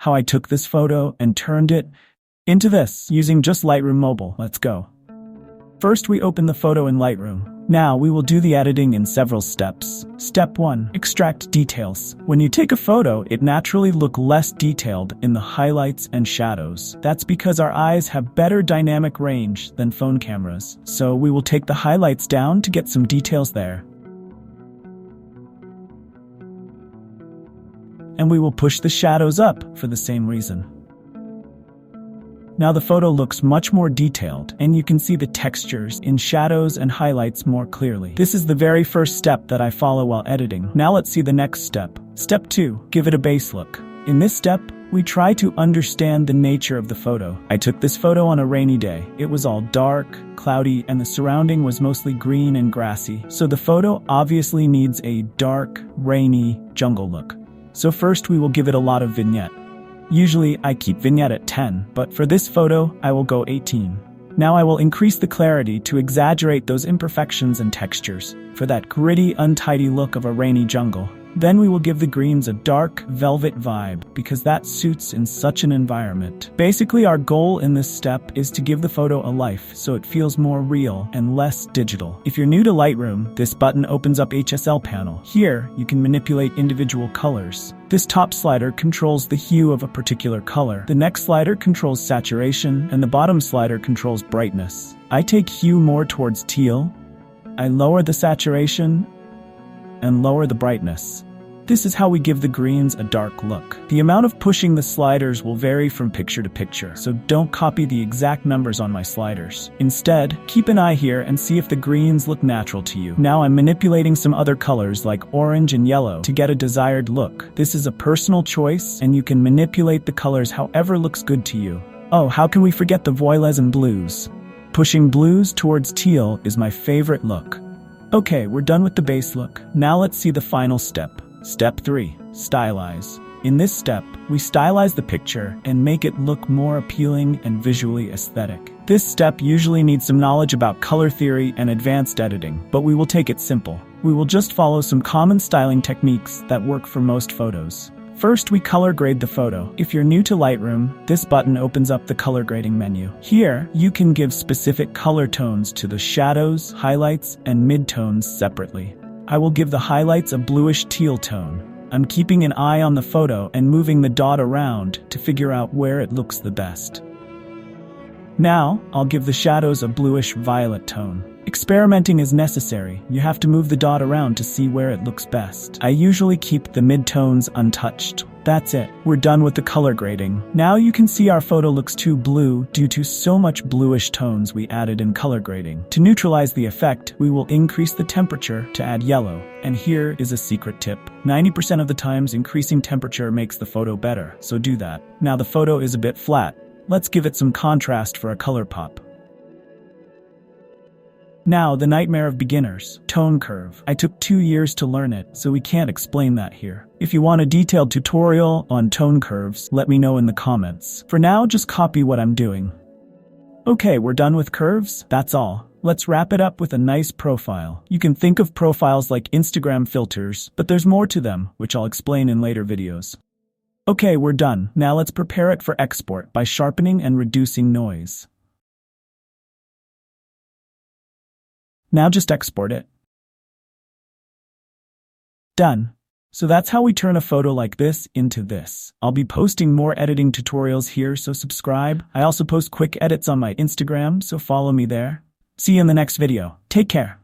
how I took this photo and turned it into this using just Lightroom Mobile. Let's go. First, we open the photo in Lightroom. Now, we will do the editing in several steps. Step 1. Extract details. When you take a photo, it naturally looks less detailed in the highlights and shadows. That's because our eyes have better dynamic range than phone cameras. So we will take the highlights down to get some details there. And we will push the shadows up for the same reason. Now the photo looks much more detailed, and you can see the textures in shadows and highlights more clearly. This is the very first step that I follow while editing. Now let's see the next step. Step 2. Give it a base look. In this step, we try to understand the nature of the photo. I took this photo on a rainy day. It was all dark, cloudy, and the surrounding was mostly green and grassy. So the photo obviously needs a dark, rainy jungle look. So first we will give it a lot of vignette. Usually I keep vignette at 10, but for this photo, I will go 18. Now I will increase the clarity to exaggerate those imperfections and textures for that gritty, untidy look of a rainy jungle. Then we will give the greens a dark, velvet vibe because that suits in such an environment. Basically, our goal in this step is to give the photo a life so it feels more real and less digital. If you're new to Lightroom, this button opens up HSL panel. Here, you can manipulate individual colors. This top slider controls the hue of a particular color. The next slider controls saturation, and the bottom slider controls brightness. I take hue more towards teal. I lower the saturation and lower the brightness. This is how we give the greens a dark look. The amount of pushing the sliders will vary from picture to picture, so don't copy the exact numbers on my sliders. Instead, keep an eye here and see if the greens look natural to you. Now I'm manipulating some other colors like orange and yellow to get a desired look. This is a personal choice, and you can manipulate the colors however looks good to you. Oh, how can we forget the voiles and blues? Pushing blues towards teal is my favorite look. Okay, we're done with the base look. Now let's see the final step. Step 3. Stylize. In this step, we stylize the picture and make it look more appealing and visually aesthetic. This step usually needs some knowledge about color theory and advanced editing, but we will take it simple. We will just follow some common styling techniques that work for most photos. First, we color grade the photo. If you're new to Lightroom, this button opens up the color grading menu. Here, you can give specific color tones to the shadows, highlights, and midtones separately. I will give the highlights a bluish teal tone. I'm keeping an eye on the photo and moving the dot around to figure out where it looks the best. Now, I'll give the shadows a bluish violet tone. Experimenting is necessary. You have to move the dot around to see where it looks best. I usually keep the midtones untouched. That's it. We're done with the color grading. Now you can see our photo looks too blue due to so much bluish tones we added in color grading. To neutralize the effect, we will increase the temperature to add yellow. And here is a secret tip. 90% of the times increasing temperature makes the photo better, so do that. Now the photo is a bit flat. Let's give it some contrast for a color pop. Now, the nightmare of beginners, tone curve. I took 2 years to learn it, so we can't explain that here. If you want a detailed tutorial on tone curves, let me know in the comments. For now, just copy what I'm doing. Okay, we're done with curves. That's all. Let's wrap it up with a nice profile. You can think of profiles like Instagram filters, but there's more to them, which I'll explain in later videos. Okay, we're done. Now let's prepare it for export by sharpening and reducing noise. Now just export it. Done. So that's how we turn a photo like this into this. I'll be posting more editing tutorials here, so subscribe. I also post quick edits on my Instagram, so follow me there. See you in the next video. Take care.